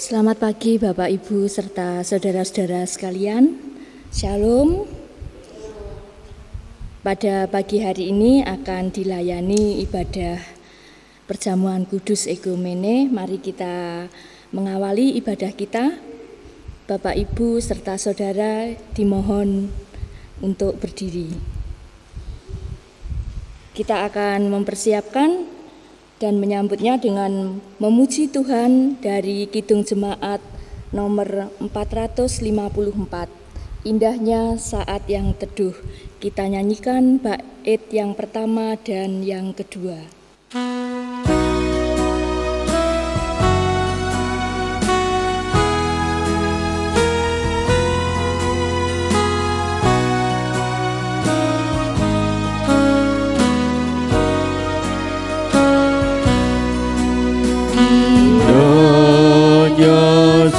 Selamat pagi Bapak Ibu serta saudara-saudara sekalian. Shalom. Pada pagi hari ini akan dilayani ibadah perjamuan kudus ekumene. Mari kita mengawali ibadah kita. Bapak Ibu serta saudara dimohon untuk berdiri. Kita akan mempersiapkan dan menyambutnya dengan memuji Tuhan dari Kidung Jemaat nomor 454. Indahnya saat yang teduh. Kita nyanyikan bait yang pertama dan yang kedua.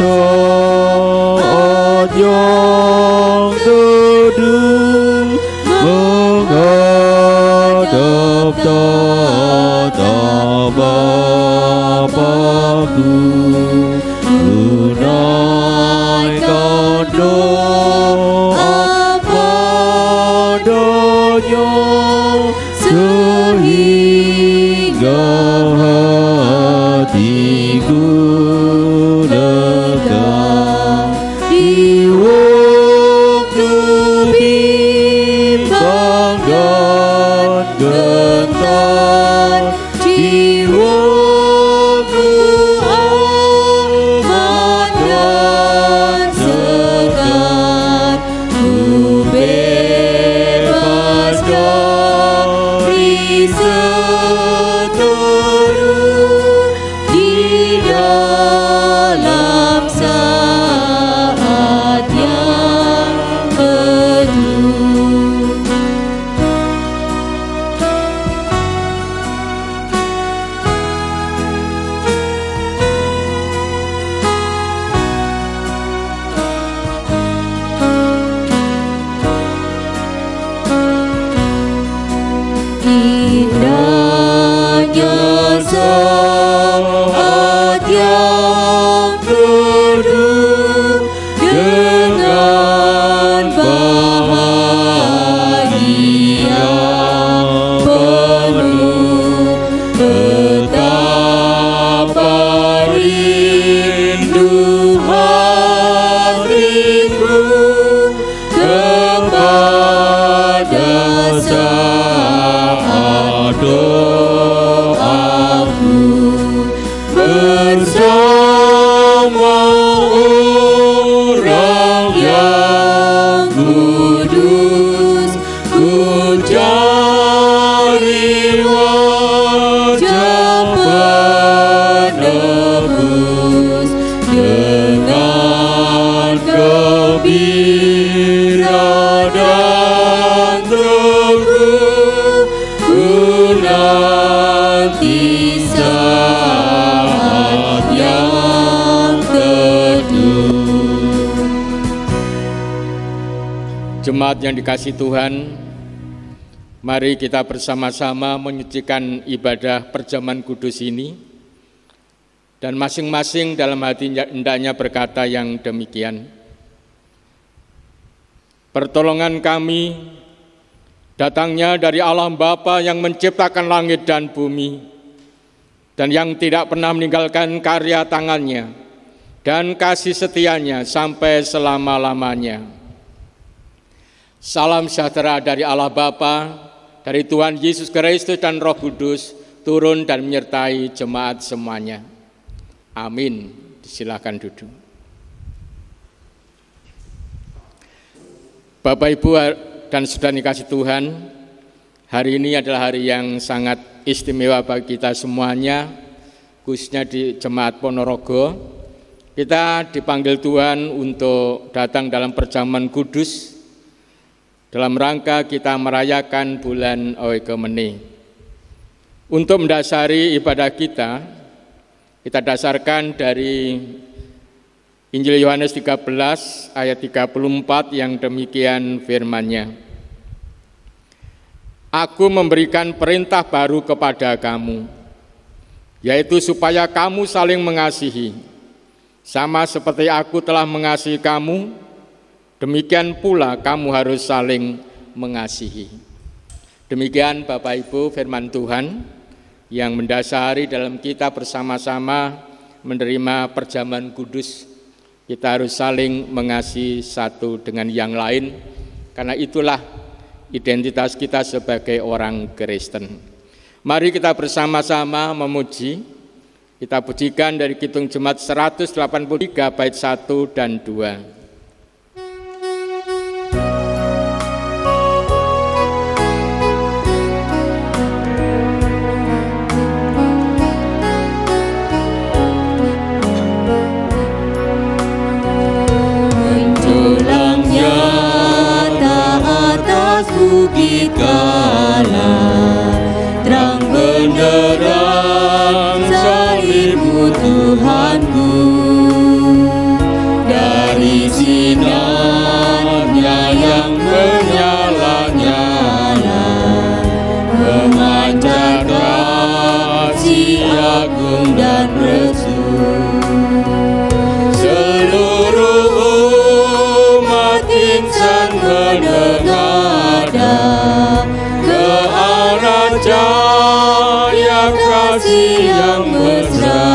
Saat yang teduh menghadap tatap Bapa-Ku, tunaikan doa padanya sehingga hatiku Jemaat yang dikasihi Tuhan, mari kita bersama-sama menyucikan ibadah perjamuan kudus ini, dan masing-masing dalam hati hendaknya berkata yang demikian. Pertolongan kami datangnya dari Allah Bapa yang menciptakan langit dan bumi, dan yang tidak pernah meninggalkan karya tangannya dan kasih setianya sampai selama-lamanya. Salam sejahtera dari Allah Bapa, dari Tuhan Yesus Kristus dan Roh Kudus, turun dan menyertai jemaat semuanya. Amin. Silakan duduk. Bapak, Ibu, dan saudara dikasihi Tuhan, hari ini adalah hari yang sangat istimewa bagi kita semuanya, khususnya di Jemaat Ponorogo. Kita dipanggil Tuhan untuk datang dalam perjamuan kudus, dalam rangka kita merayakan bulan Oikumene. Untuk mendasari ibadah kita dasarkan dari Injil Yohanes 13 ayat 34 yang demikian firman-Nya. Aku memberikan perintah baru kepada kamu, yaitu supaya kamu saling mengasihi. Sama seperti aku telah mengasihi kamu, demikian pula kamu harus saling mengasihi. Demikian Bapak Ibu firman Tuhan yang mendasari dalam kita bersama-sama menerima perjamuan kudus. Kita harus saling mengasihi satu dengan yang lain, karena itulah identitas kita sebagai orang Kristen. Mari kita bersama-sama memuji. Kita pujikan dari Kidung Jemaat 183 bait 1 dan 2. Bukit Kala, terang benderang salibmu Tuhanku, dari sinarnya yang menyala-nyala, memancar kasih agung dan resul. Seluruh umat insan menengadah ke arah cahaya kasih yang mesra,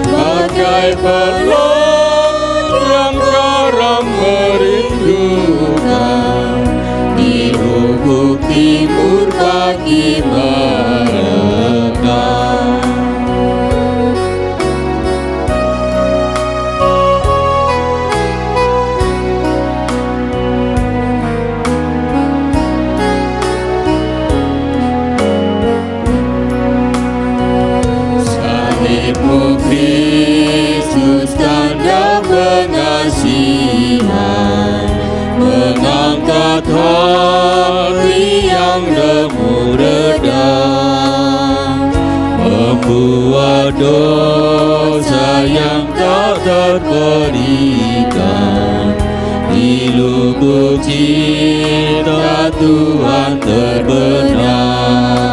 bagai pelong yang karam merindukan di ufuk timur pagi mereka. Kristus tanda pengasihan, mengangkat hati yang lemu redam, membuat dosa yang tak terperikan, di lubuk cinta Tuhan terbenam.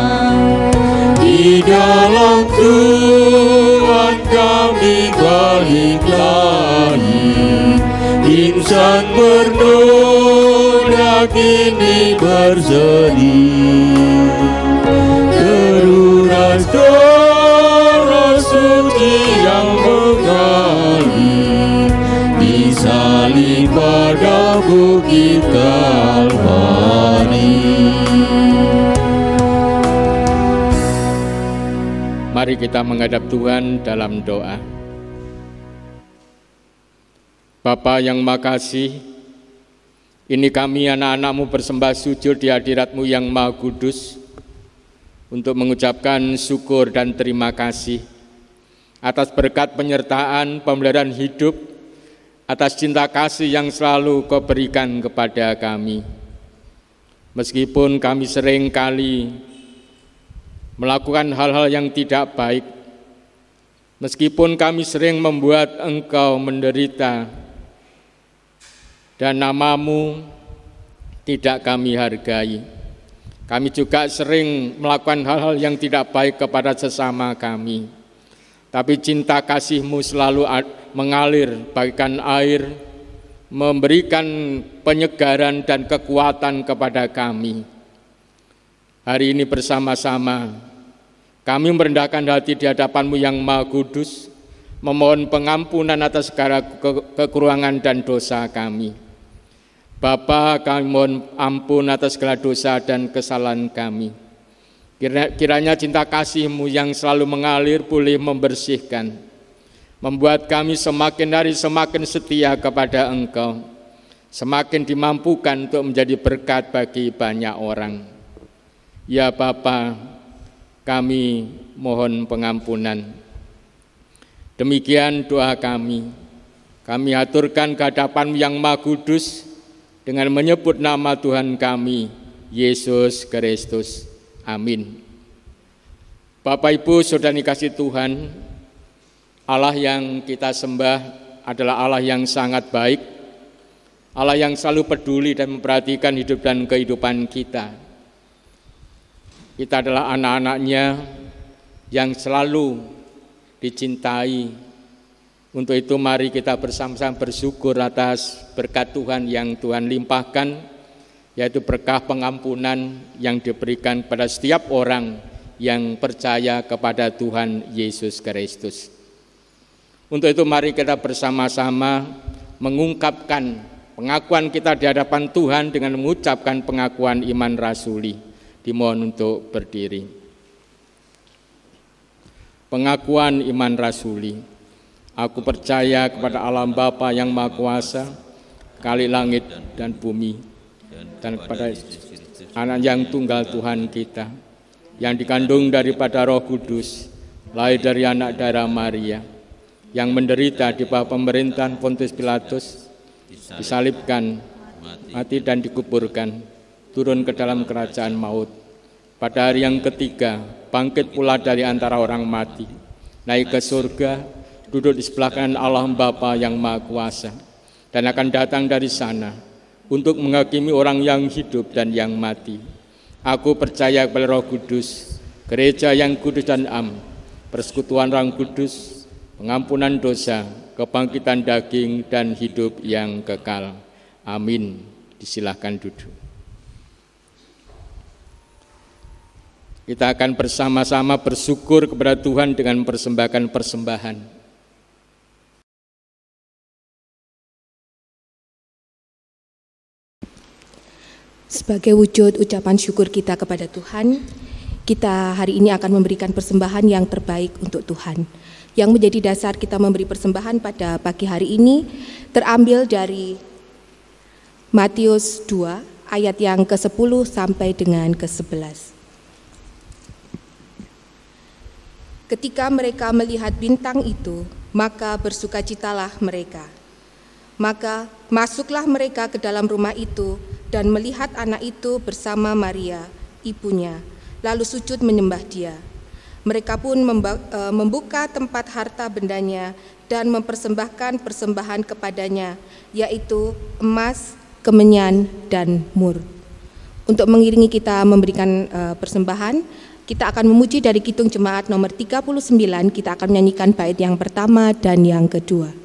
Di dalam Tuhan kami balik lagi, insan bernoda kini bersedih, teruras darah suci yang mengalir, disalib pada bukit Kalvari. Mari kita menghadap Tuhan dalam doa. Bapa yang makasih, ini kami anak-anak-Mu bersembah sujud di hadirat-Mu yang Maha Kudus untuk mengucapkan syukur dan terima kasih atas berkat penyertaan, pemeliharaan hidup, atas cinta kasih yang selalu Kau berikan kepada kami. Meskipun kami sering kali melakukan hal-hal yang tidak baik, meskipun kami sering membuat Engkau menderita dan nama-Mu tidak kami hargai, kami juga sering melakukan hal-hal yang tidak baik kepada sesama kami. Tapi cinta kasih-Mu selalu mengalir bagaikan air, memberikan penyegaran dan kekuatan kepada kami. Hari ini bersama-sama kami merendahkan hati di hadapan-Mu yang Maha Kudus, memohon pengampunan atas segala kekurangan dan dosa kami. Bapa, kami mohon ampun atas segala dosa dan kesalahan kami. Kiranya cinta kasih-Mu yang selalu mengalir boleh membersihkan, membuat kami semakin hari semakin setia kepada Engkau, semakin dimampukan untuk menjadi berkat bagi banyak orang. Ya Bapa, kami mohon pengampunan. Demikian doa kami. Kami aturkan ke hadapan yang Maha Kudus dengan menyebut nama Tuhan kami, Yesus Kristus. Amin. Bapak Ibu Saudara dikasihi Tuhan, Allah yang kita sembah adalah Allah yang sangat baik, Allah yang selalu peduli dan memperhatikan hidup dan kehidupan kita. Kita adalah anak-anak-Nya yang selalu dicintai, Untuk itu mari kita bersama-sama bersyukur atas berkat Tuhan yang Tuhan limpahkan, yaitu berkah pengampunan yang diberikan pada setiap orang yang percaya kepada Tuhan Yesus Kristus. Untuk itu mari kita bersama-sama mengungkapkan pengakuan kita di hadapan Tuhan dengan mengucapkan pengakuan iman rasuli. Dimohon untuk berdiri. Pengakuan iman rasuli. Aku percaya kepada Allah Bapa yang Maha Kuasa, Khalik langit dan bumi, dan kepada Anak yang tunggal Tuhan kita, yang dikandung daripada Roh Kudus, lahir dari anak darah Maria, yang menderita di bawah pemerintahan Pontius Pilatus, disalibkan, mati dan dikuburkan, turun ke dalam kerajaan maut. Pada hari yang ketiga, bangkit pula dari antara orang mati, naik ke surga, duduk di sebelah kanan Allah Bapa yang Maha Kuasa, dan akan datang dari sana untuk menghakimi orang yang hidup dan yang mati. Aku percaya kepada Roh Kudus, gereja yang kudus dan am, persekutuan Roh Kudus, pengampunan dosa, kebangkitan daging, dan hidup yang kekal. Amin. Disilahkan duduk. Kita akan bersama-sama bersyukur kepada Tuhan dengan mempersembahkan persembahan. Sebagai wujud ucapan syukur kita kepada Tuhan, kita hari ini akan memberikan persembahan yang terbaik untuk Tuhan. Yang menjadi dasar kita memberi persembahan pada pagi hari ini terambil dari Matius 2 ayat yang ke-10 sampai dengan ke-11. Ketika mereka melihat bintang itu, maka bersukacitalah mereka. Maka masuklah mereka ke dalam rumah itu dan melihat anak itu bersama Maria, ibunya, lalu sujud menyembah dia. Mereka pun membuka tempat harta bendanya dan mempersembahkan persembahan kepadanya, yaitu emas, kemenyan, dan mur. Untuk mengiringi kita memberikan persembahan, kita akan memuji dari Kidung Jemaat nomor 39, kita akan menyanyikan bait yang pertama dan yang kedua.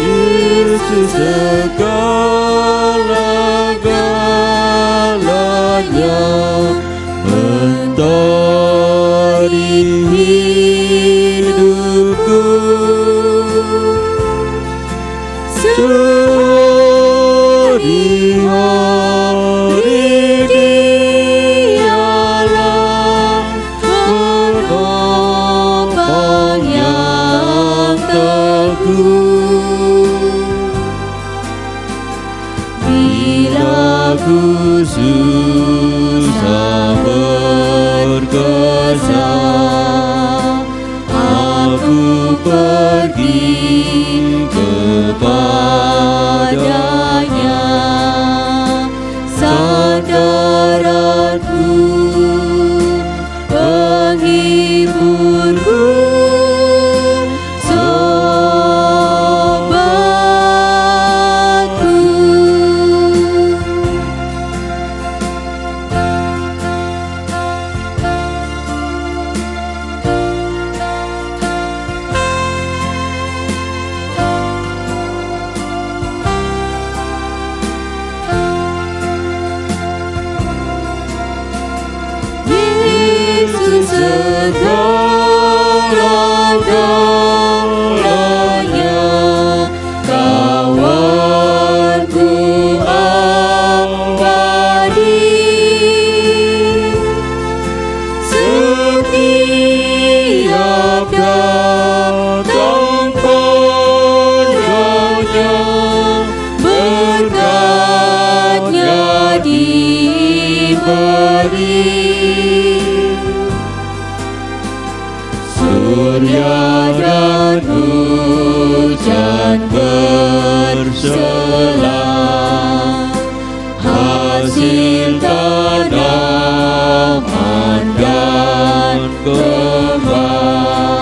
Yesus segala-galanya mentari hidupku, sehari-hari dialah penopang yang teguh. Aku susah berkesan, aku pergi kepadanya, sandaranku, penghiburku, surya dan hujan berselang, hasil tanaman dan kembang.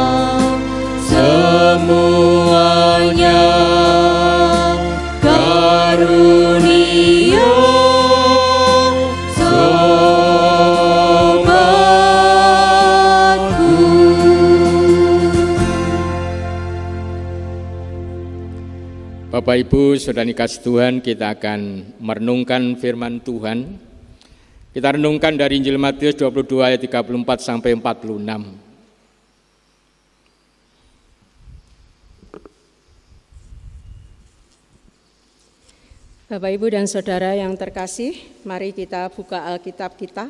Bapak Ibu, saudara kasih Tuhan, kita akan merenungkan firman Tuhan. Kita renungkan dari Injil Matius 22 ayat 34 sampai 46. Bapak, Ibu, dan Saudara yang terkasih, mari kita buka Alkitab kita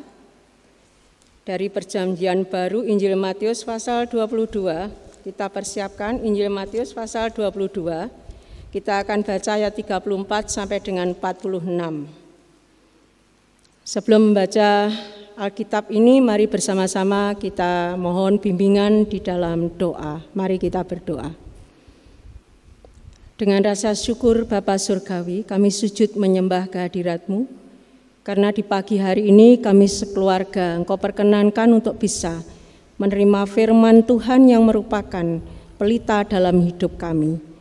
dari Perjanjian Baru Injil Matius pasal 22. Kita persiapkan Injil Matius pasal 22. Kita akan baca ayat 34 sampai dengan 46. Sebelum membaca Alkitab ini, mari bersama-sama kita mohon bimbingan di dalam doa. Mari kita berdoa. Dengan rasa syukur Bapa Surgawi, kami sujud menyembah kehadirat-Mu, karena di pagi hari ini kami sekeluarga Engkau perkenankan untuk bisa menerima firman Tuhan yang merupakan pelita dalam hidup kami.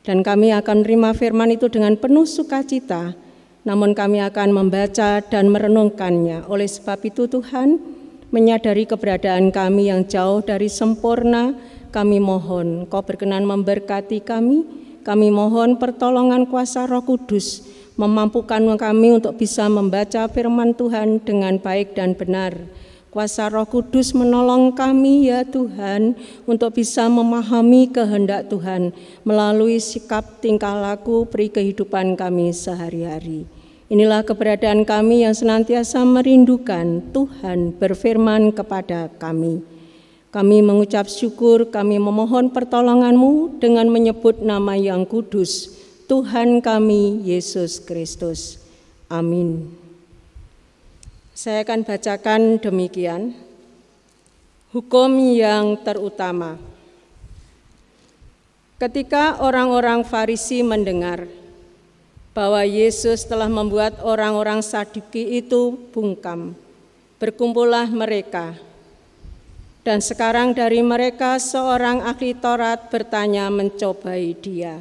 Dan kami akan menerima firman itu dengan penuh sukacita, namun kami akan membaca dan merenungkannya. Oleh sebab itu Tuhan, menyadari keberadaan kami yang jauh dari sempurna, kami mohon Engkau berkenan memberkati kami. Kami mohon pertolongan kuasa Roh Kudus memampukan kami untuk bisa membaca firman Tuhan dengan baik dan benar. Kuasa Roh Kudus menolong kami ya Tuhan untuk bisa memahami kehendak Tuhan melalui sikap tingkah laku peri kehidupan kami sehari-hari. Inilah keberadaan kami yang senantiasa merindukan Tuhan berfirman kepada kami. Kami mengucap syukur, kami memohon pertolongan-Mu dengan menyebut nama yang kudus, Tuhan kami, Yesus Kristus. Amin. Saya akan bacakan demikian. Hukum yang terutama. Ketika orang-orang Farisi mendengar bahwa Yesus telah membuat orang-orang Saduki itu bungkam, berkumpullah mereka. Dan sekarang dari mereka seorang ahli Taurat bertanya mencobai dia.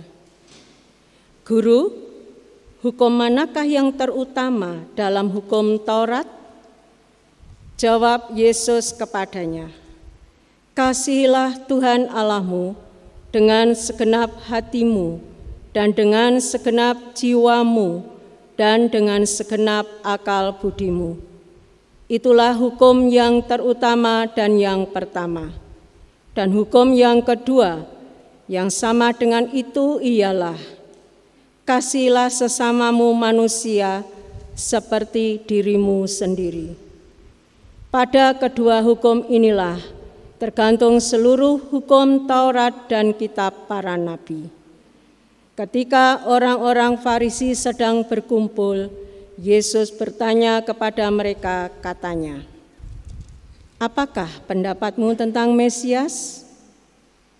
Guru, hukum manakah yang terutama dalam hukum Taurat? Jawab Yesus kepadanya, kasihilah Tuhan Allahmu dengan segenap hatimu dan dengan segenap jiwamu dan dengan segenap akal budimu. Itulah hukum yang terutama dan yang pertama. Dan hukum yang kedua, yang sama dengan itu ialah, kasihilah sesamamu manusia seperti dirimu sendiri. Pada kedua hukum inilah tergantung seluruh hukum Taurat dan kitab para nabi. Ketika orang-orang Farisi sedang berkumpul, Yesus bertanya kepada mereka, katanya, apakah pendapatmu tentang Mesias?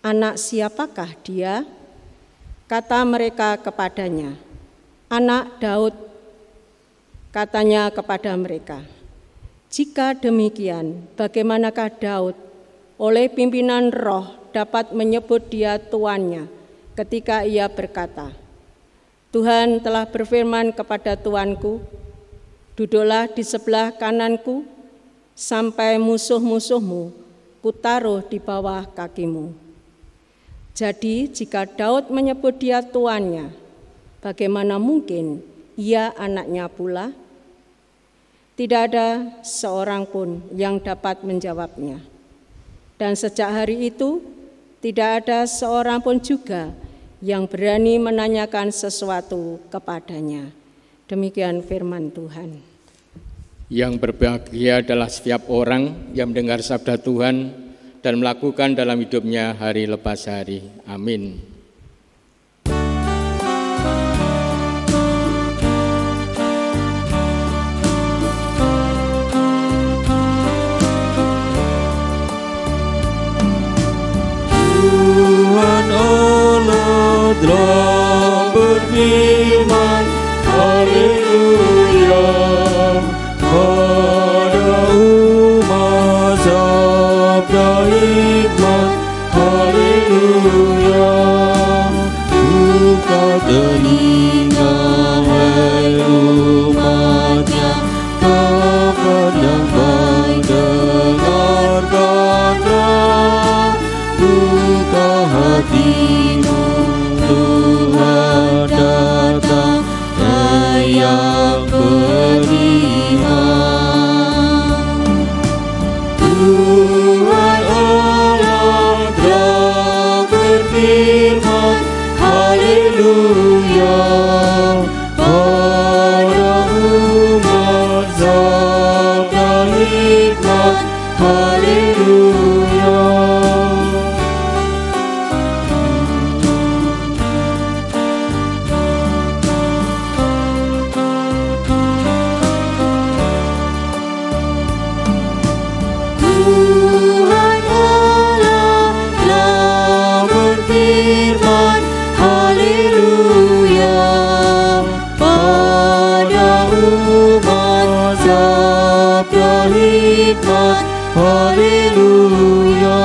Anak siapakah dia? Kata mereka kepadanya, anak Daud. Katanya kepada mereka, jika demikian, bagaimanakah Daud oleh pimpinan roh dapat menyebut dia tuannya ketika ia berkata, Tuhan telah berfirman kepada Tuanku, duduklah di sebelah kananku, sampai musuh-musuhmu kutaruh di bawah kakimu. Jadi jika Daud menyebut dia tuannya, bagaimana mungkin ia anaknya pula? Tidak ada seorang pun yang dapat menjawabnya. Dan sejak hari itu, tidak ada seorang pun juga yang berani menanyakan sesuatu kepadanya. Demikian firman Tuhan. Yang berbahagia adalah setiap orang yang mendengar sabda Tuhan dan melakukan dalam hidupnya hari lepas hari. Amin. Tuhan Allah telah berfirman, haleluya, pada umat sabda hikmat, haleluya. Buka telinga hai umatnya, kabar yang baik dengarkanlah. Buka hatimu, Tuhan Tuhan Allah telah berfirman, haleluya, pada umat sabda hikmat, haleluya. Tuhan Allah telah berfirman, haleluya, pada umat sabda hikmat, haleluya.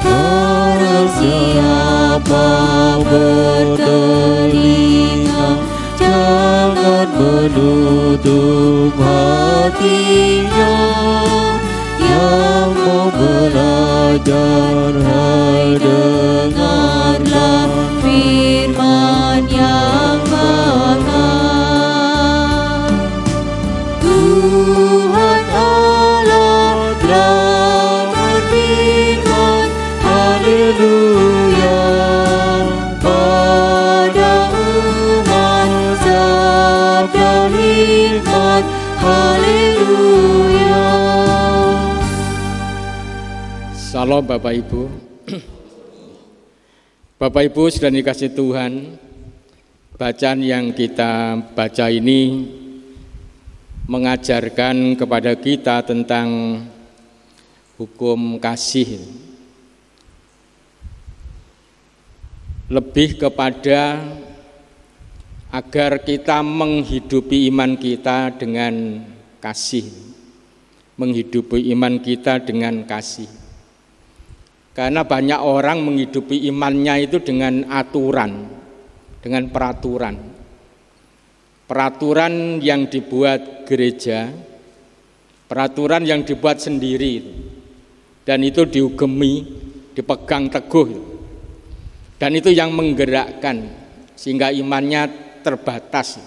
Barang siapa bertelinga, jangan menutup hatinya. Yang mau belajar, hai dengarlah firman yang bakal. Tuhan Allah telah berfirman, haleluya, pada umat sabda hikmat, haleluya. Salam Bapak Ibu. Bapak Ibu sudah dikasih Tuhan, bacaan yang kita baca ini mengajarkan kepada kita tentang hukum kasih. Lebih kepada agar kita menghidupi iman kita dengan kasih. Menghidupi iman kita dengan kasih. Karena banyak orang menghidupi imannya itu dengan aturan, dengan peraturan. Peraturan yang dibuat gereja, peraturan yang dibuat sendiri, dan itu diugemi, dipegang teguh. Dan itu yang menggerakkan, sehingga imannya terbatas.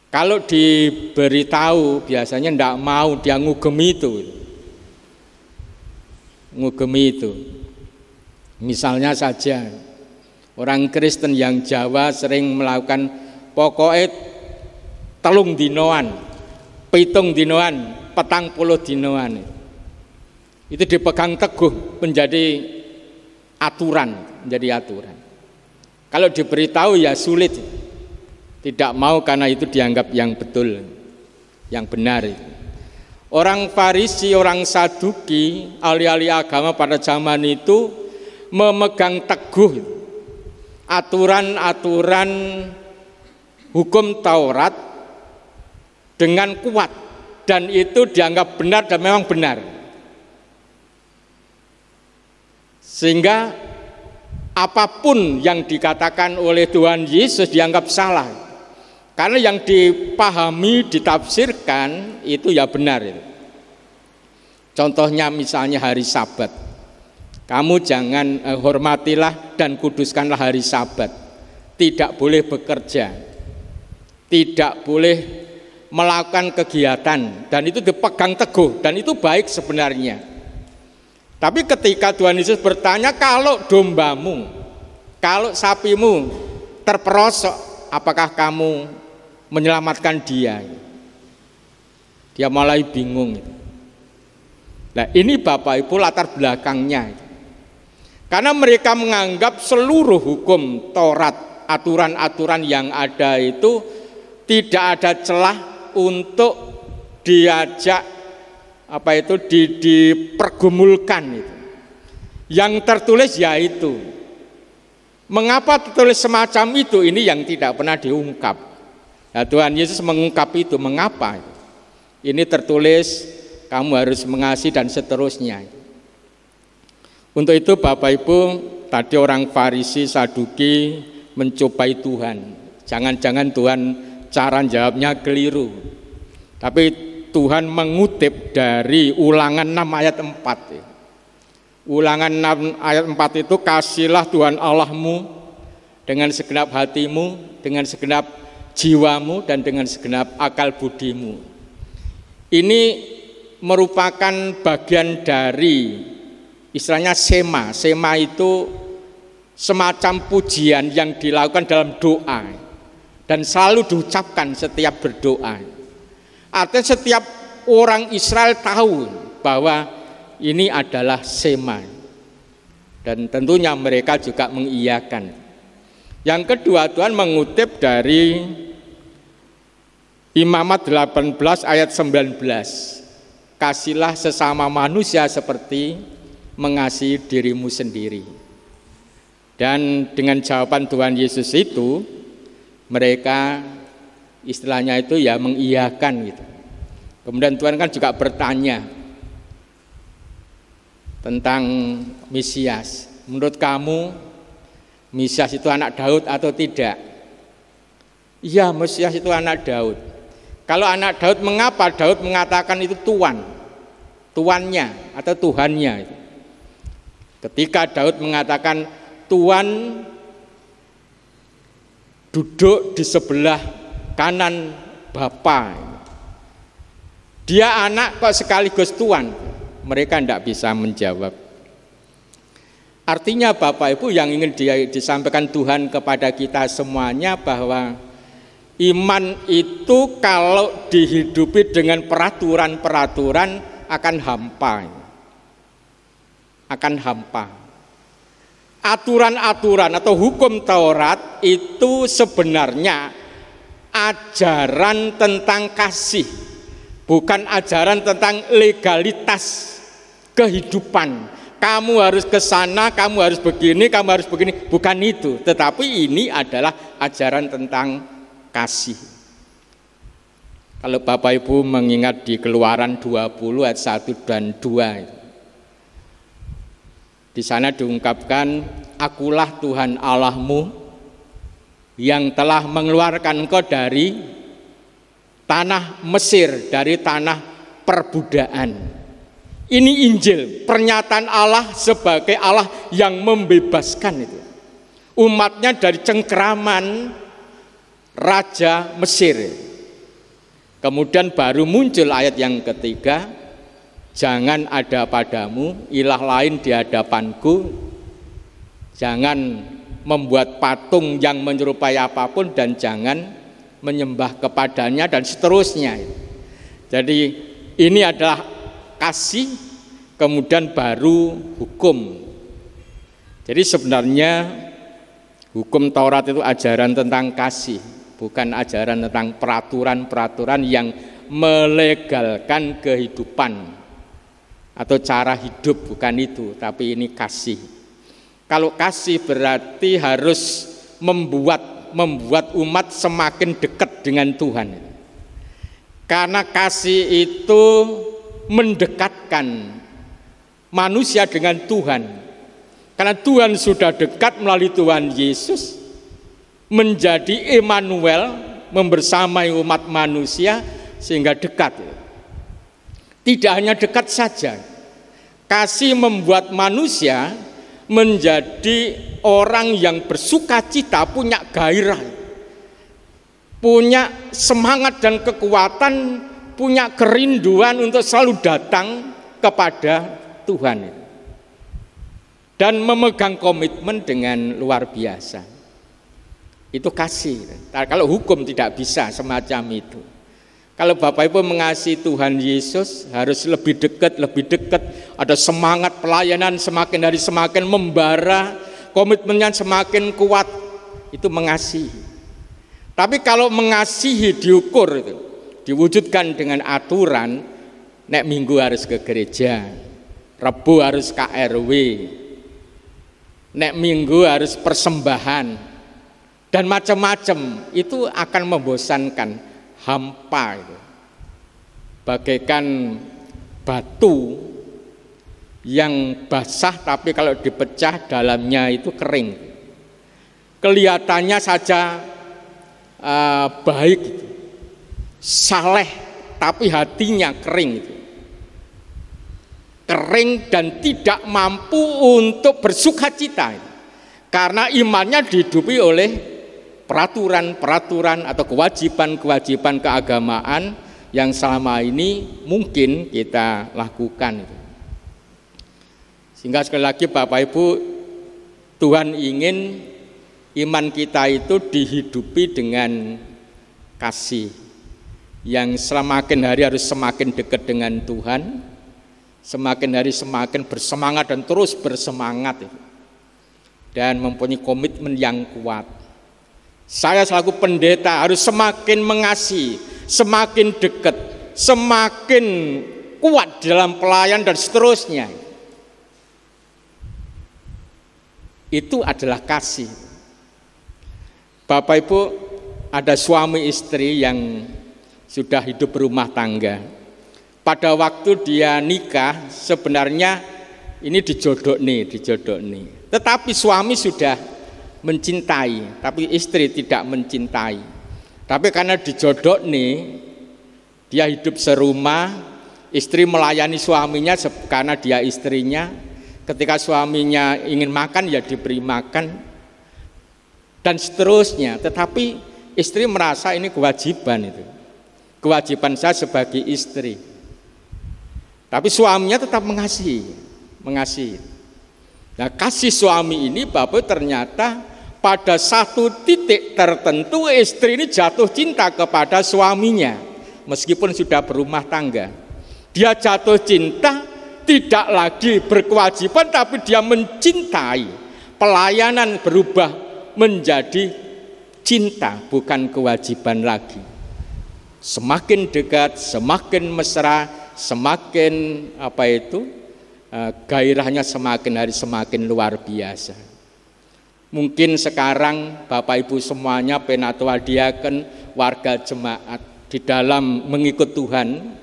Kalau diberitahu, biasanya tidak mau, dia ngugemi itu. Misalnya saja orang Kristen yang Jawa sering melakukan pokoknya telung dinoan, pitung dinoan, 40 dinoan. Itu dipegang teguh menjadi aturan. Kalau diberitahu ya sulit, tidak mau karena itu dianggap yang betul, yang benar. Orang Farisi, orang Saduki, ahli-ahli agama pada zaman itu memegang teguh aturan-aturan hukum Taurat dengan kuat, dan itu dianggap benar dan memang benar. Sehingga apapun yang dikatakan oleh Tuhan Yesus dianggap salah. Karena yang dipahami, ditafsirkan itu ya benar. Contohnya misalnya hari Sabat. Kamu jangan hormatilah dan kuduskanlah hari Sabat. Tidak boleh bekerja. Tidak boleh melakukan kegiatan. Dan itu dipegang teguh. Dan itu baik sebenarnya. Tapi ketika Tuhan Yesus bertanya, kalau dombamu, kalau sapimu terperosok, apakah kamu menyelamatkan dia? Dia mulai bingung. Nah, ini Bapak Ibu latar belakangnya. Karena mereka menganggap seluruh hukum Taurat, aturan-aturan yang ada itu tidak ada celah untuk diajak dipergumulkan itu. Yang tertulis yaitu. Mengapa tertulis semacam itu? Ini yang tidak pernah diungkap. Nah, Tuhan Yesus mengungkap itu, mengapa? Ini tertulis, kamu harus mengasihi dan seterusnya. Untuk itu Bapak Ibu, tadi orang Farisi, Saduki mencobai Tuhan. Jangan-jangan Tuhan cara jawabnya keliru. Tapi Tuhan mengutip dari Ulangan 6 ayat 4. Ulangan 6 ayat 4 itu, kasihlah Tuhan Allahmu dengan segenap hatimu, dengan segenap jiwamu, dan dengan segenap akal budimu. Ini merupakan bagian dari istilahnya sema. Sema itu semacam pujian yang dilakukan dalam doa dan selalu diucapkan setiap berdoa. Artinya setiap orang Israel tahu bahwa ini adalah sema. Dan tentunya mereka juga mengiyakan. Yang kedua, Tuhan mengutip dari Imamat 18 ayat 19. Kasihlah sesama manusia seperti mengasihi dirimu sendiri. Dan dengan jawaban Tuhan Yesus itu, mereka istilahnya itu ya mengiyakan gitu. Kemudian Tuhan kan juga bertanya tentang Mesias. Menurut kamu Mesias itu anak Daud atau tidak? Iya, Mesias itu anak Daud. Kalau anak Daud, mengapa Daud mengatakan itu Tuan? Tuannya atau Tuhannya. Ketika Daud mengatakan Tuhan duduk di sebelah kanan Bapa, dia anak kok sekaligus Tuan? Mereka tidak bisa menjawab. Artinya Bapak Ibu, yang ingin disampaikan Tuhan kepada kita semuanya bahwa iman itu kalau dihidupi dengan peraturan-peraturan akan hampa. Akan hampa. Aturan-aturan atau hukum Taurat itu sebenarnya ajaran tentang kasih, bukan ajaran tentang legalitas kehidupan. Kamu harus ke sana, kamu harus begini, kamu harus begini. Bukan itu, tetapi ini adalah ajaran tentang kasih. Kalau Bapak Ibu mengingat di Keluaran 20 ayat 1 dan 2, di sana diungkapkan, akulah Tuhan Allahmu yang telah mengeluarkan engkau dari tanah Mesir, dari tanah perbudakan. Ini Injil, pernyataan Allah sebagai Allah yang membebaskan itu umatnya dari cengkeraman Raja Mesir. Kemudian baru muncul ayat yang ketiga, jangan ada padamu ilah lain di hadapanku, jangan membuat patung yang menyerupai apapun, dan jangan menyembah kepadanya, dan seterusnya. Jadi ini adalah kasih, kemudian baru hukum. Jadi sebenarnya hukum Taurat itu ajaran tentang kasih, bukan ajaran tentang peraturan-peraturan yang melegalkan kehidupan atau cara hidup, bukan itu, tapi ini kasih. Kalau kasih berarti harus membuat umat semakin dekat dengan Tuhan. Karena kasih itu mendekatkan manusia dengan Tuhan. Karena Tuhan sudah dekat melalui Tuhan Yesus, menjadi Immanuel, membersamai umat manusia sehingga dekat. Tidak hanya dekat saja, kasih membuat manusia menjadi orang yang bersuka cita, punya gairah, punya semangat dan kekuatan, punya kerinduan untuk selalu datang kepada Tuhan dan memegang komitmen dengan luar biasa. Itu kasih. Kalau hukum tidak bisa semacam itu. Kalau Bapak Ibu mengasihi Tuhan Yesus, harus lebih dekat, ada semangat pelayanan semakin hari semakin membara, komitmennya semakin kuat, itu mengasihi. Tapi kalau mengasihi diukur itu, diwujudkan dengan aturan, nek minggu harus ke gereja, Rebu harus KRW, nek minggu harus persembahan, dan macam-macam, itu akan membosankan, hampa itu. Bagaikan batu yang basah tapi kalau dipecah dalamnya itu kering. Kelihatannya saja baik gitu, saleh, tapi hatinya kering itu. Kering dan tidak mampu untuk bersukacita karena imannya dihidupi oleh peraturan-peraturan atau kewajiban-kewajiban keagamaan yang selama ini mungkin kita lakukan. Sehingga sekali lagi Bapak Ibu, Tuhan ingin iman kita itu dihidupi dengan kasih, yang semakin hari harus semakin dekat dengan Tuhan, semakin hari semakin bersemangat dan terus bersemangat, dan mempunyai komitmen yang kuat. Saya selaku pendeta harus semakin mengasihi, semakin dekat, semakin kuat dalam pelayan dan seterusnya. Itu adalah kasih. Bapak Ibu, ada suami istri yang sudah hidup berumah tangga. Pada waktu dia nikah sebenarnya ini dijodohni. Tetapi suami sudah mencintai, tapi istri tidak mencintai. Tapi karena dijodohni, dia hidup serumah, istri melayani suaminya karena dia istrinya. Ketika suaminya ingin makan ya diberi makan, dan seterusnya. Tetapi istri merasa ini kewajiban, itu kewajiban saya sebagai istri. Tapi suaminya tetap mengasihi. Nah, kasih suami ini Bapak ternyata pada satu titik tertentu istri ini jatuh cinta kepada suaminya meskipun sudah berumah tangga. Dia jatuh cinta, tidak lagi berkewajiban tapi dia mencintai. Pelayanan berubah menjadi cinta, bukan kewajiban lagi. Semakin dekat, semakin mesra, semakin gairahnya semakin hari semakin luar biasa. Mungkin sekarang Bapak Ibu semuanya, penatua diaken, warga jemaat di dalam mengikut Tuhan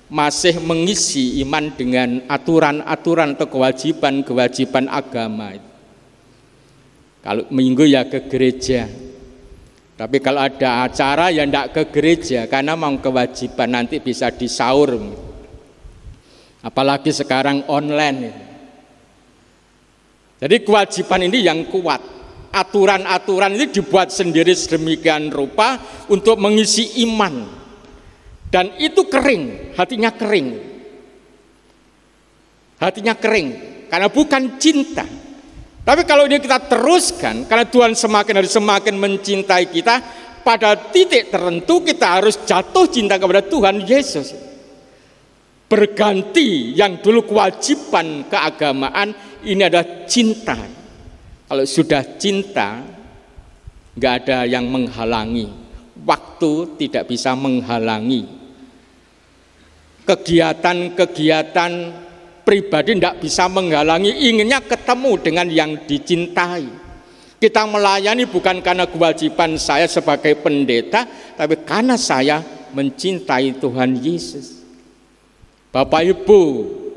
masih mengisi iman dengan aturan-aturan atau kewajiban agama. Kalau minggu ya ke gereja. Tapi kalau ada acara ya enggak ke gereja karena mau kewajiban, nanti bisa disaur. Apalagi sekarang online. Jadi kewajiban ini yang kuat. Aturan-aturan ini dibuat sendiri sedemikian rupa untuk mengisi iman. Dan itu kering, hatinya kering. Hatinya kering karena bukan cinta. Tapi kalau ini kita teruskan, karena Tuhan semakin hari semakin mencintai kita, pada titik tertentu kita harus jatuh cinta kepada Tuhan Yesus. Berganti yang dulu kewajiban keagamaan, ini adalah cinta. Kalau sudah cinta, nggak ada yang menghalangi. Waktu tidak bisa menghalangi. Kegiatan-kegiatan pribadi tidak bisa menghalangi. Inginnya ketemu dengan yang dicintai. Kita melayani bukan karena kewajiban saya sebagai pendeta, tapi karena saya mencintai Tuhan Yesus. Bapak Ibu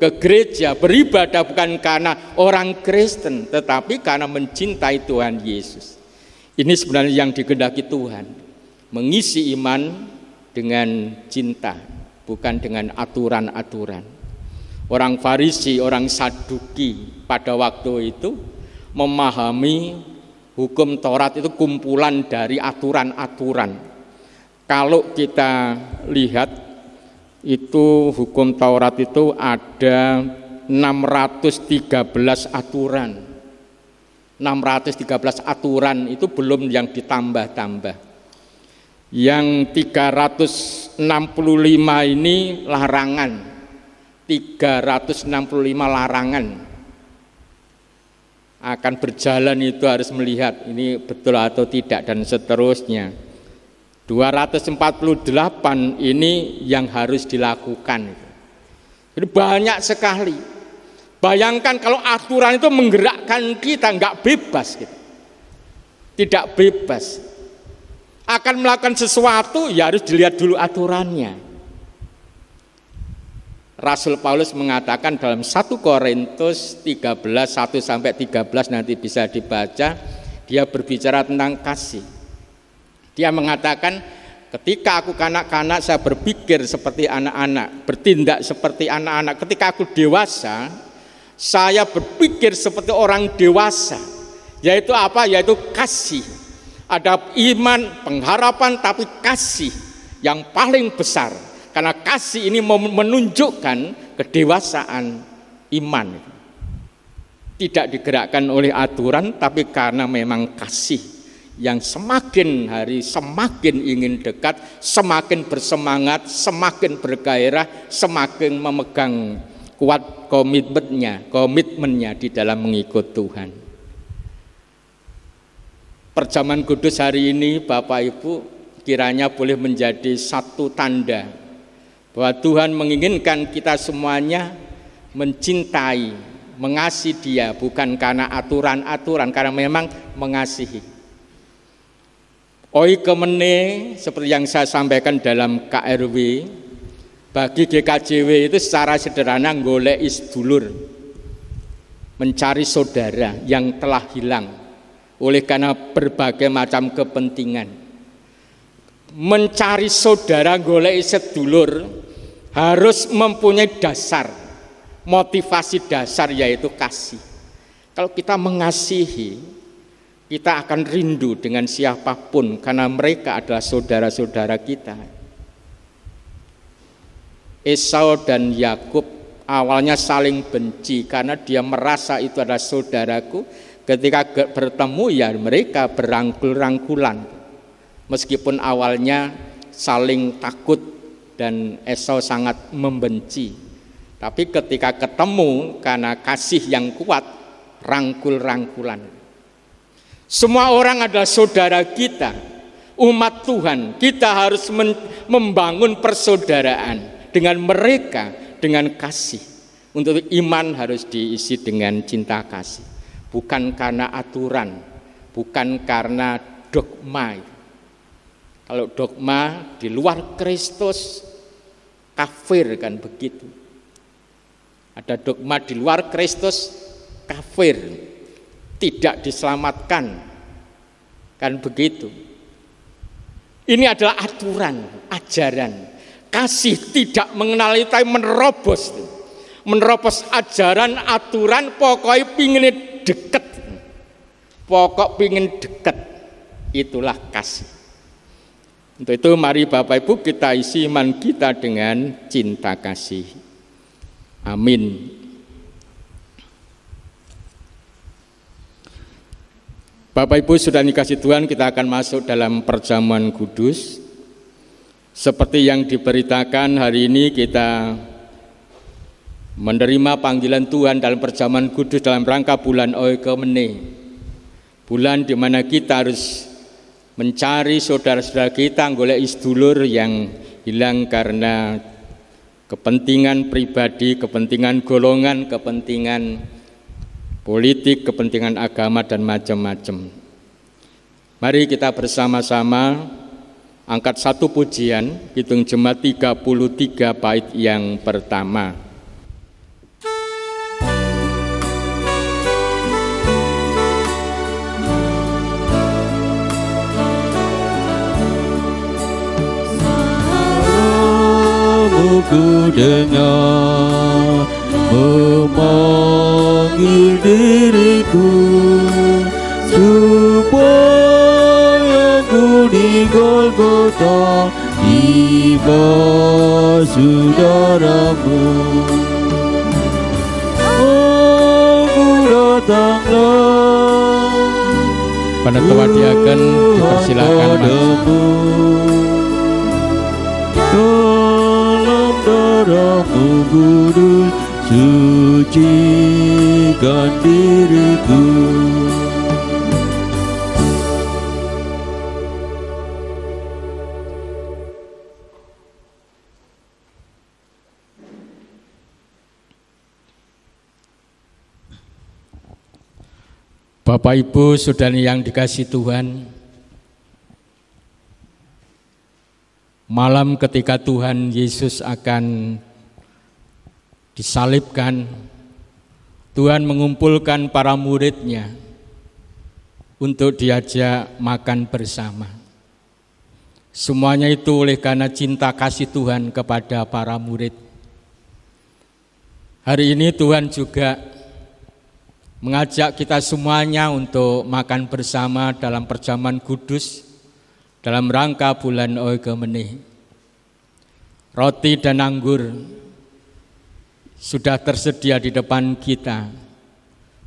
ke gereja beribadah bukan karena orang Kristen, tetapi karena mencintai Tuhan Yesus. Ini sebenarnya yang dikehendaki Tuhan, mengisi iman dengan cinta, bukan dengan aturan-aturan. Orang Farisi, orang Saduki pada waktu itu memahami hukum Taurat itu kumpulan dari aturan-aturan. Kalau kita lihat itu hukum Taurat itu ada 613 aturan. 613 aturan itu belum yang ditambah-tambah. Yang 365 ini larangan. 365 larangan. Akan berjalan itu harus melihat ini betul atau tidak dan seterusnya. 248 ini yang harus dilakukan. Jadi banyak sekali. Bayangkan kalau aturan itu menggerakkan kita, nggak bebas gitu. Tidak bebas. Akan melakukan sesuatu ya harus dilihat dulu aturannya. Rasul Paulus mengatakan dalam 1 Korintus 13 1-13 nanti bisa dibaca, dia berbicara tentang kasih. Dia mengatakan, ketika aku kanak-kanak saya berpikir seperti anak-anak, bertindak seperti anak-anak. Ketika aku dewasa, saya berpikir seperti orang dewasa. Yaitu apa? Yaitu kasih. Ada iman, pengharapan, tapi kasih yang paling besar. Karena kasih ini menunjukkan kedewasaan iman. Tidak digerakkan oleh aturan, tapi karena memang kasih yang semakin hari semakin ingin dekat, semakin bersemangat, semakin bergairah, semakin memegang kuat komitmennya di dalam mengikut Tuhan. Perjamuan kudus hari ini Bapak Ibu kiranya boleh menjadi satu tanda bahwa Tuhan menginginkan kita semuanya mencintai, mengasihi Dia bukan karena aturan-aturan, karena memang mengasihi. Oikumene seperti yang saya sampaikan dalam KRW, bagi GKJW itu secara sederhana golek sedulur, mencari saudara yang telah hilang oleh karena berbagai macam kepentingan. Mencari saudara, golek sedulur harus mempunyai dasar, motivasi dasar, yaitu kasih. Kalau kita mengasihi, kita akan rindu dengan siapapun karena mereka adalah saudara-saudara kita. Esau dan Yakub awalnya saling benci karena dia merasa itu adalah saudaraku. Ketika bertemu ya mereka berangkul-rangkulan. Meskipun awalnya saling takut dan Esau sangat membenci. Tapi ketika ketemu karena kasih yang kuat, rangkul-rangkulan. Semua orang adalah saudara kita, umat Tuhan. Kita harus membangun persaudaraan dengan mereka, dengan kasih. Untuk iman harus diisi dengan cinta kasih. Bukan karena aturan, bukan karena dogma. Kalau dogma di luar Kristus kafir, kan begitu. Ada dogma di luar Kristus kafir, tidak diselamatkan, kan begitu. Ini adalah aturan, ajaran. Kasih tidak mengenali, tapi menerobos ajaran, aturan, pokoknya pingin deket, pokok pingin deket, itulah kasih. Untuk itu mari Bapak Ibu kita isi iman kita dengan cinta kasih. Amin. Bapak Ibu sudah dikasih Tuhan, kita akan masuk dalam perjamuan kudus. Seperti yang diberitakan hari ini kita menerima panggilan Tuhan dalam perjamuan kudus dalam rangka bulan Oikumene. Bulan di mana kita harus mencari saudara-saudara kita, golek sedulur yang hilang karena kepentingan pribadi, kepentingan golongan, kepentingan politik, kepentingan agama dan macam-macam. Mari kita bersama-sama angkat satu pujian, Kidung Jemaat 33 bait yang pertama. Ku dengar memanggil diriku supaya ku di Golgota tiba saudaramu. Aku datanglah. Pada Ketua Diaken dipersilakan maju. Darahmu kudus sucikan diriku. Bapak Ibu saudara yang dikasihi Tuhan, malam ketika Tuhan Yesus akan disalibkan, Tuhan mengumpulkan para murid-Nya untuk diajak makan bersama. Semuanya itu oleh karena cinta kasih Tuhan kepada para murid. Hari ini Tuhan juga mengajak kita semuanya untuk makan bersama dalam perjamuan kudus dalam rangka bulan Oikumene. Roti dan anggur sudah tersedia di depan kita.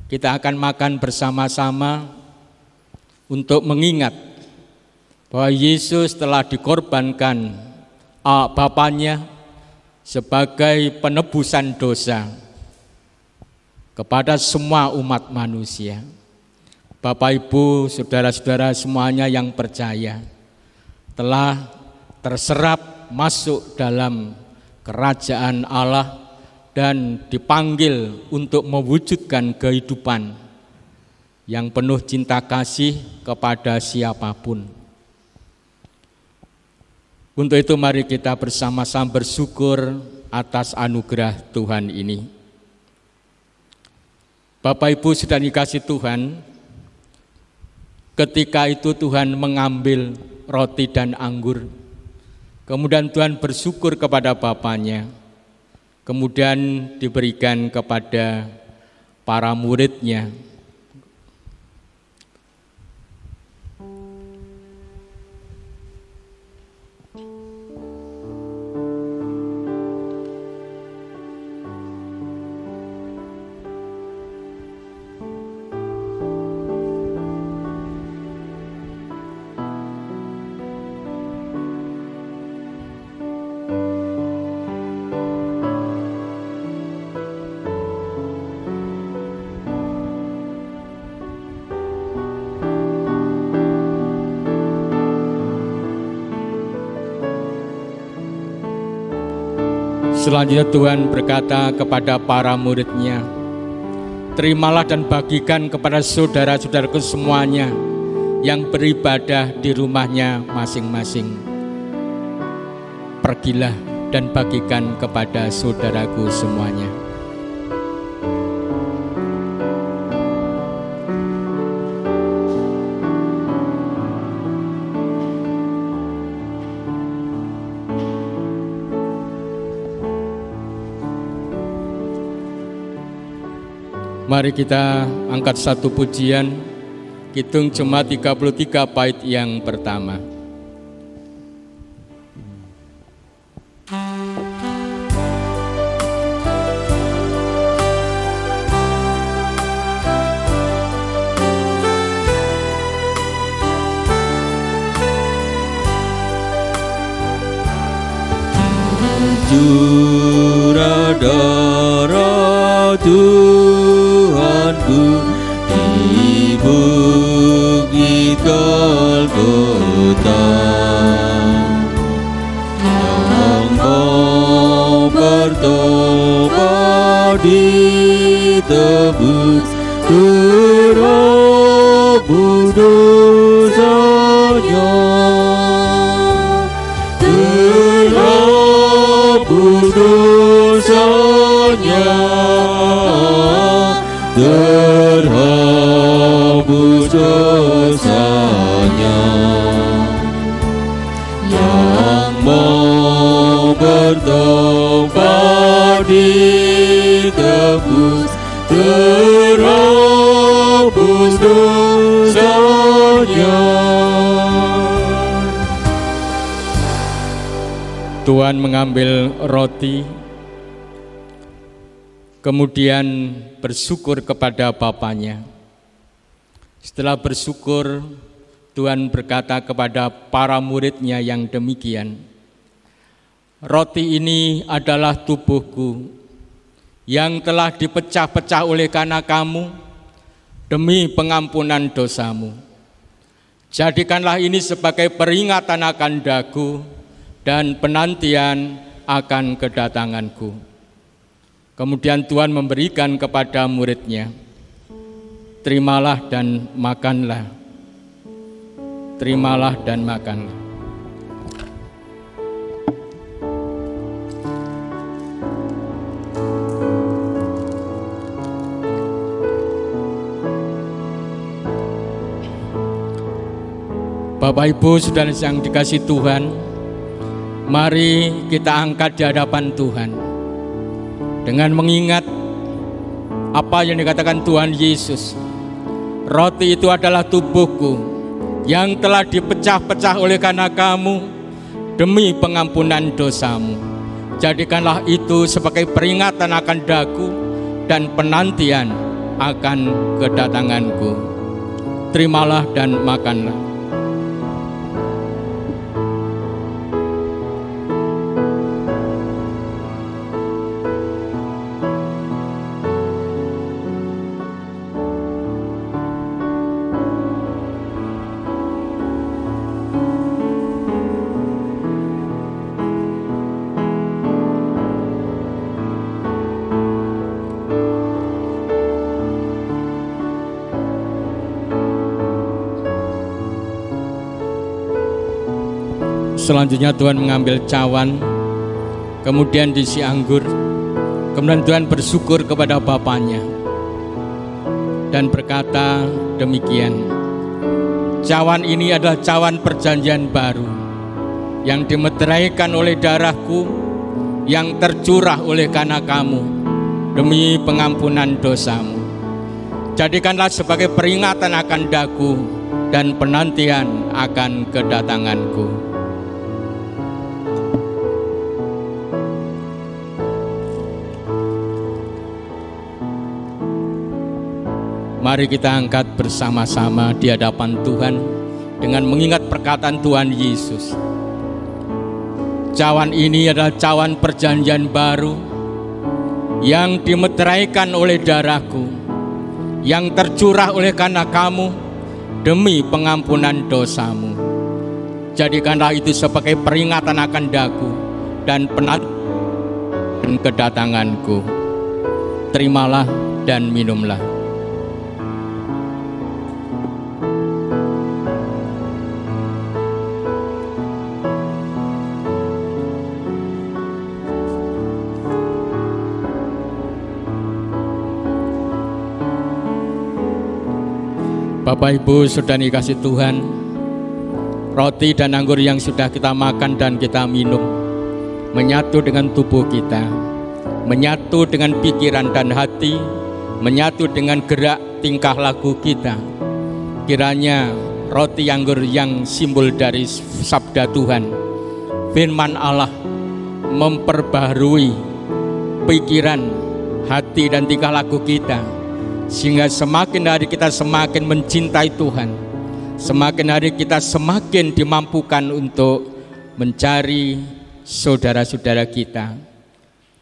Kita akan makan bersama-sama untuk mengingat bahwa Yesus telah dikorbankan Bapanya sebagai penebusan dosa kepada semua umat manusia. Bapak, Ibu, saudara-saudara semuanya yang percaya telah terserap masuk dalam kerajaan Allah dan dipanggil untuk mewujudkan kehidupan yang penuh cinta kasih kepada siapapun. Untuk itu mari kita bersama-sama bersyukur atas anugerah Tuhan ini. Bapak Ibu sudah dikasih Tuhan, ketika itu Tuhan mengambil roti dan anggur, kemudian Tuhan bersyukur kepada Bapanya, kemudian diberikan kepada para muridnya. Selanjutnya Tuhan berkata kepada para muridnya, terimalah dan bagikan kepada saudara-saudaraku semuanya yang beribadah di rumahnya masing-masing. Pergilah dan bagikan kepada saudaraku semuanya. Mari kita angkat satu pujian, Kidung Jemaat 33 bait yang pertama. Curah darah Tuhanku di bukit Golgota, yang kau bertobat ditebus terhapus dosanya, terhapus dosanya, terhapus dosanya. Yang mau bertobat ditebus terhapus dosanya. Tuhan mengambil roti, kemudian bersyukur kepada Bapanya. Setelah bersyukur, Tuhan berkata kepada para muridnya yang demikian, roti ini adalah tubuhku yang telah dipecah-pecah oleh karena kamu demi pengampunan dosamu. Jadikanlah ini sebagai peringatan akan daku dan penantian akan kedatanganku. Kemudian Tuhan memberikan kepada muridnya, terimalah dan makanlah, terimalah dan makanlah. Bapak Ibu saudara yang dikasih Tuhan, mari kita angkat di hadapan Tuhan dengan mengingat apa yang dikatakan Tuhan Yesus. Roti itu adalah tubuhku yang telah dipecah-pecah oleh karena kamu demi pengampunan dosamu. Jadikanlah itu sebagai peringatan akan daku dan penantian akan kedatanganku. Terimalah dan makanlah. Selanjutnya Tuhan mengambil cawan, kemudian diisi anggur, kemudian Tuhan bersyukur kepada Bapanya dan berkata demikian, cawan ini adalah cawan perjanjian baru yang dimeteraikan oleh darahku yang tercurah oleh karena kamu demi pengampunan dosamu. Jadikanlah sebagai peringatan akan daku dan penantian akan kedatanganku. Mari kita angkat bersama-sama di hadapan Tuhan dengan mengingat perkataan Tuhan Yesus. Cawan ini adalah cawan perjanjian baru yang dimeteraikan oleh darahku, yang tercurah oleh karena kamu demi pengampunan dosamu. Jadikanlah itu sebagai peringatan akan daku dan penantian kedatanganku. Terimalah dan minumlah. Bapak Ibu saudara dikasih Tuhan, roti dan anggur yang sudah kita makan dan kita minum menyatu dengan tubuh kita, menyatu dengan pikiran dan hati, menyatu dengan gerak tingkah laku kita. Kiranya roti anggur yang simbol dari sabda Tuhan, firman Allah, memperbaharui pikiran, hati dan tingkah laku kita, sehingga semakin hari kita semakin mencintai Tuhan, semakin hari kita semakin dimampukan untuk mencari saudara-saudara kita,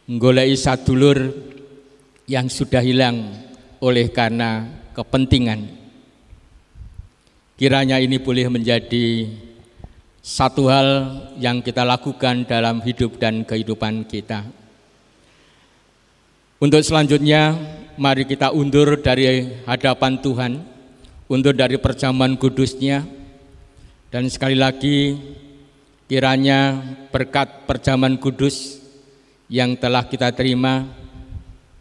menggoleki sadulur yang sudah hilang oleh karena kepentingan. Kiranya ini boleh menjadi satu hal yang kita lakukan dalam hidup dan kehidupan kita. Untuk selanjutnya, mari kita undur dari hadapan Tuhan, undur dari perjamuan kudusnya, dan sekali lagi kiranya berkat perjamuan kudus yang telah kita terima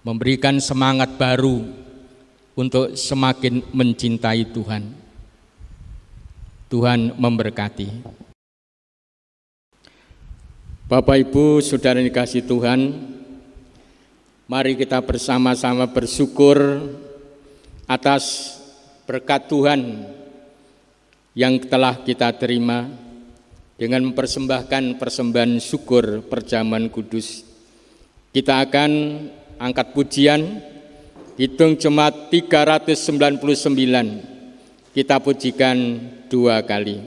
memberikan semangat baru untuk semakin mencintai Tuhan. Tuhan memberkati. Bapak Ibu saudara yang dikasihi Tuhan, mari kita bersama-sama bersyukur atas berkat Tuhan yang telah kita terima dengan mempersembahkan persembahan syukur perjamuan kudus. Kita akan angkat pujian, hitung jemaat 399. Kita pujikan 2 kali.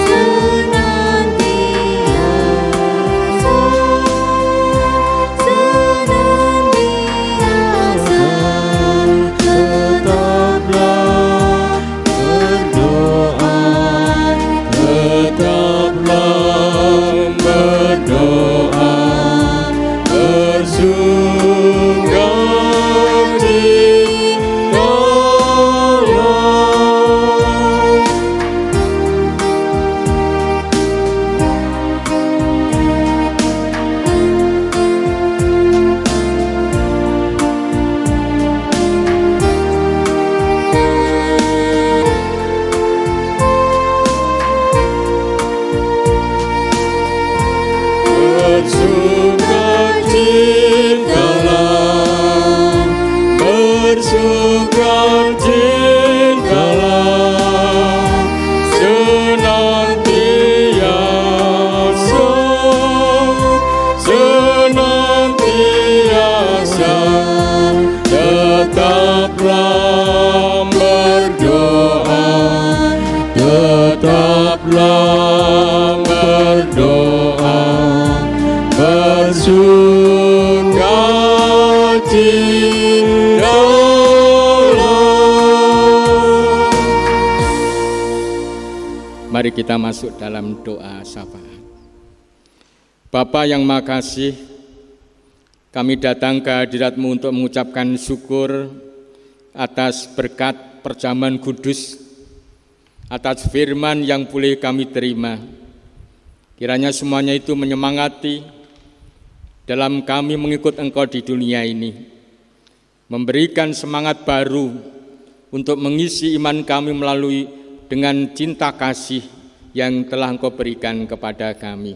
Senantiasa Tetaplah berdoa, bersukacita. Mari kita masuk dalam doa syafaat. Bapa yang Maha Kasih, kami datang ke hadirat-Mu untuk mengucapkan syukur atas berkat perjamuan kudus, atas firman yang boleh kami terima. Kiranya semuanya itu menyemangati dalam kami mengikut Engkau di dunia ini, memberikan semangat baru untuk mengisi iman kami melalui dengan cinta kasih yang telah Engkau berikan kepada kami.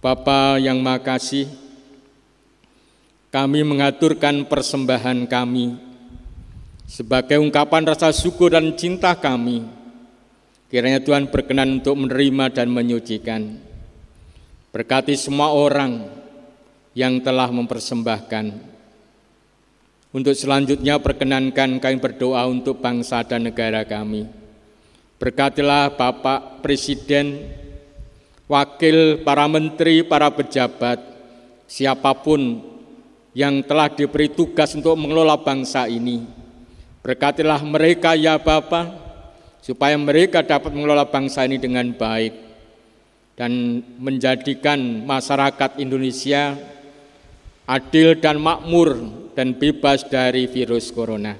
Bapa yang Maha Kasih, kami mengaturkan persembahan kami sebagai ungkapan rasa syukur dan cinta kami. Kiranya Tuhan berkenan untuk menerima dan menyucikan. Berkati semua orang yang telah mempersembahkan. Untuk selanjutnya perkenankan kami berdoa untuk bangsa dan negara kami. Berkatilah Bapak Presiden, wakil, para menteri, para pejabat, siapapun yang telah diberi tugas untuk mengelola bangsa ini. Berkatilah mereka ya Bapa, supaya mereka dapat mengelola bangsa ini dengan baik dan menjadikan masyarakat Indonesia adil dan makmur dan bebas dari virus corona.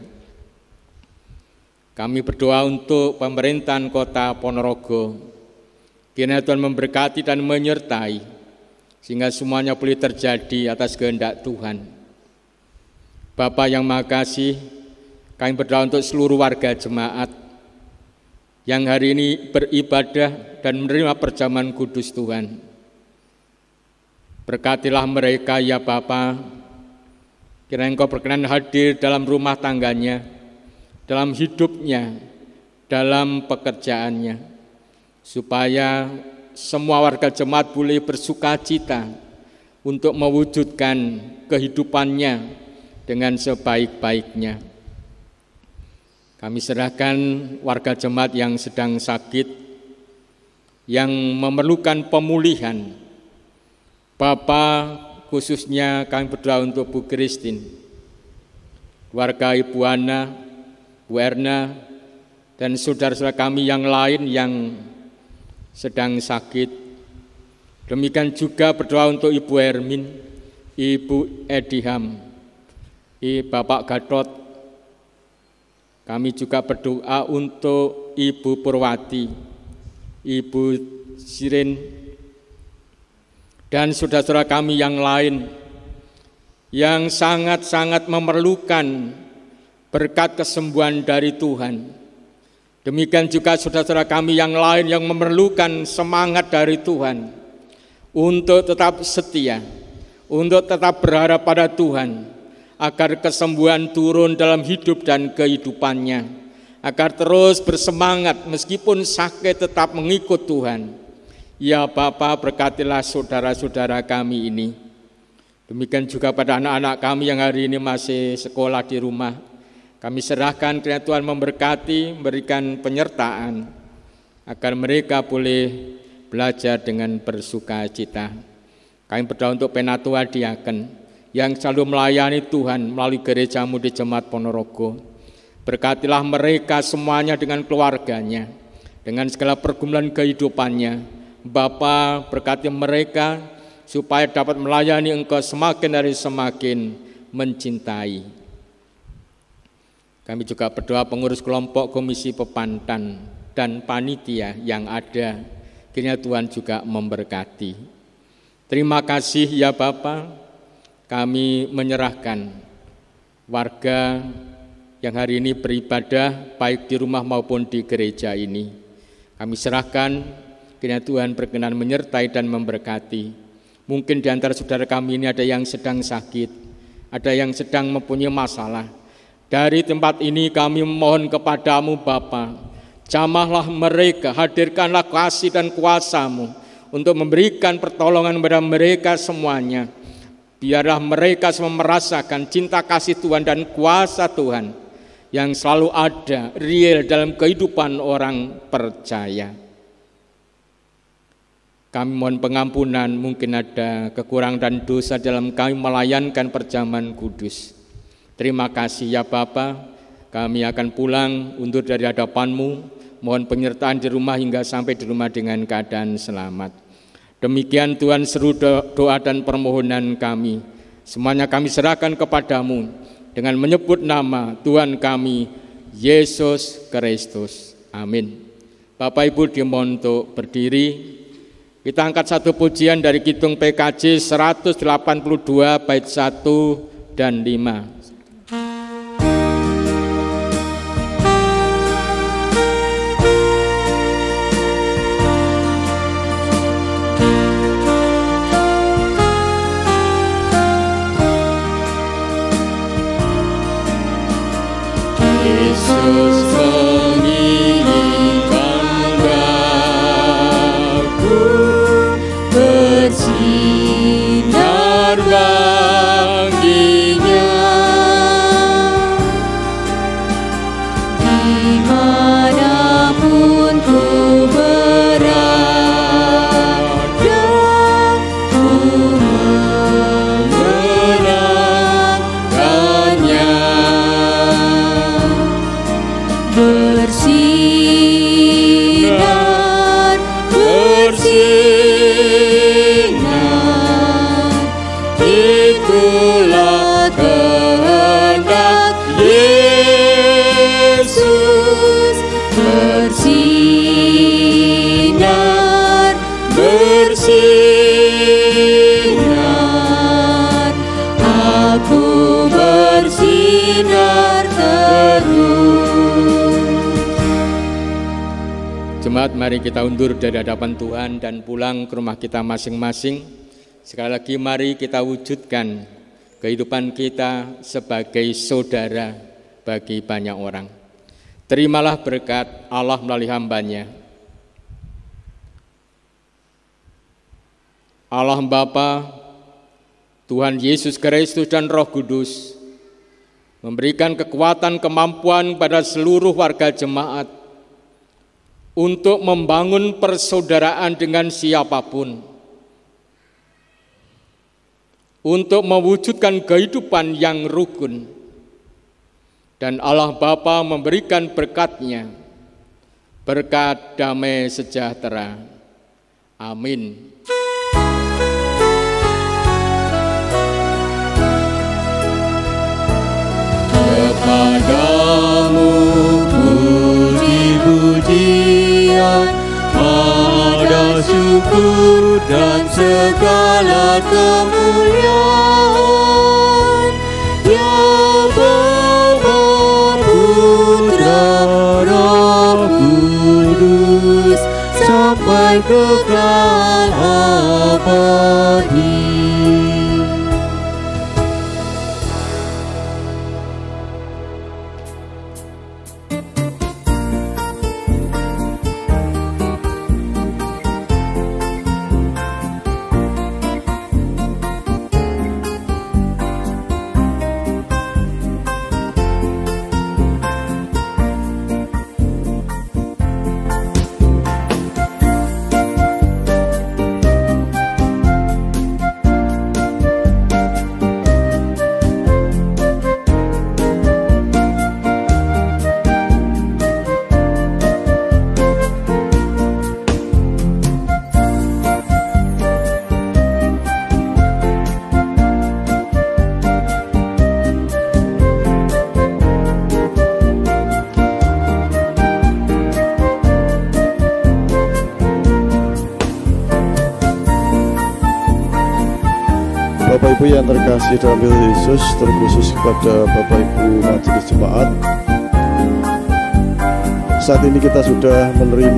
Kami berdoa untuk pemerintahan Kota Ponorogo, kiranya Tuhan memberkati dan menyertai sehingga semuanya boleh terjadi atas kehendak Tuhan. Bapa yang Maha Kasih, kami berdoa untuk seluruh warga jemaat yang hari ini beribadah dan menerima perjamuan kudus Tuhan. Berkatilah mereka ya Bapa, kiranya Engkau berkenan hadir dalam rumah tangganya, dalam hidupnya, dalam pekerjaannya, supaya semua warga jemaat boleh bersukacita untuk mewujudkan kehidupannya dengan sebaik-baiknya. Kami serahkan warga jemaat yang sedang sakit, yang memerlukan pemulihan. Bapa, khususnya kami berdoa untuk Bu Christine, keluarga Ibu Ana, Bu Erna, dan saudara-saudara kami yang lain yang sedang sakit. Demikian juga berdoa untuk Ibu Ermin, Ibu Ediham, Bapak Gatot. Kami juga berdoa untuk Ibu Purwati, Ibu Sirin, dan saudara-saudara kami yang lain yang sangat-sangat memerlukan berkat kesembuhan dari Tuhan. Demikian juga saudara-saudara kami yang lain yang memerlukan semangat dari Tuhan untuk tetap setia, untuk tetap berharap pada Tuhan, agar kesembuhan turun dalam hidup dan kehidupannya, agar terus bersemangat meskipun sakit tetap mengikut Tuhan. Ya Bapa, berkatilah saudara-saudara kami ini. Demikian juga pada anak-anak kami yang hari ini masih sekolah di rumah. Kami serahkan kiranya Tuhan memberkati, memberikan penyertaan, agar mereka boleh belajar dengan bersukacita. Kami berdoa untuk Penatua Diaken yang selalu melayani Tuhan melalui gereja-Mu di Jemaat Ponorogo. Berkatilah mereka semuanya dengan keluarganya, dengan segala pergumulan kehidupannya. Bapa, berkati mereka supaya dapat melayani Engkau semakin hari semakin mencintai. Kami juga berdoa pengurus kelompok komisi pepantan dan panitia yang ada, kiranya Tuhan juga memberkati. Terima kasih ya Bapa. Kami menyerahkan warga yang hari ini beribadah baik di rumah maupun di gereja ini. Kami serahkan, kiranya Tuhan berkenan menyertai dan memberkati. Mungkin di antara saudara kami ini ada yang sedang sakit, ada yang sedang mempunyai masalah. Dari tempat ini kami mohon kepadamu Bapa, jamahlah mereka, hadirkanlah kasih dan kuasa-Mu untuk memberikan pertolongan kepada mereka semuanya. Biarlah mereka semua merasakan cinta kasih Tuhan dan kuasa Tuhan yang selalu ada, real dalam kehidupan orang percaya. Kami mohon pengampunan, mungkin ada kekurangan dan dosa dalam kami melayankan perjamuan kudus. Terima kasih ya Bapa, kami akan pulang undur dari hadapan-Mu, mohon penyertaan di rumah hingga sampai di rumah dengan keadaan selamat. Demikian Tuhan seru doa dan permohonan kami, semuanya kami serahkan kepadamu dengan menyebut nama Tuhan kami, Yesus Kristus. Amin. Bapak Ibu dimohon untuk berdiri. Kita angkat satu pujian dari Kidung PKJ 182 bait 1 dan 5. Yesus menginginkan daku bersinar baginya, dimanapun ku berada, ku mengenangkannya. Bersinar, bersinar, itulah kehendak Yesus. Bersinar, bersinar, aku bersinar terus. Jemaat, mari kita undur dari hadapan Tuhan dan pulang ke rumah kita masing-masing. Sekali lagi mari kita wujudkan kehidupan kita sebagai saudara bagi banyak orang. Terimalah berkat Allah melalui hamba-Nya. Allah Bapa, Tuhan Yesus Kristus dan Roh Kudus memberikan kekuatan kemampuan pada seluruh warga jemaat untuk membangun persaudaraan dengan siapapun, untuk mewujudkan kehidupan yang rukun, dan Allah Bapa memberikan berkat-Nya, berkat damai sejahtera. Amin. Kepadamu puji-pujian, pada syukur dan segala kemuliaan, ya Bapa, Putra, Roh Kudus, sampai kekal abadi. Bapak Ibu yang terkasih dalam Yesus, terkhusus kepada Bapak Ibu Majelis Jemaat, saat ini kita sudah menerima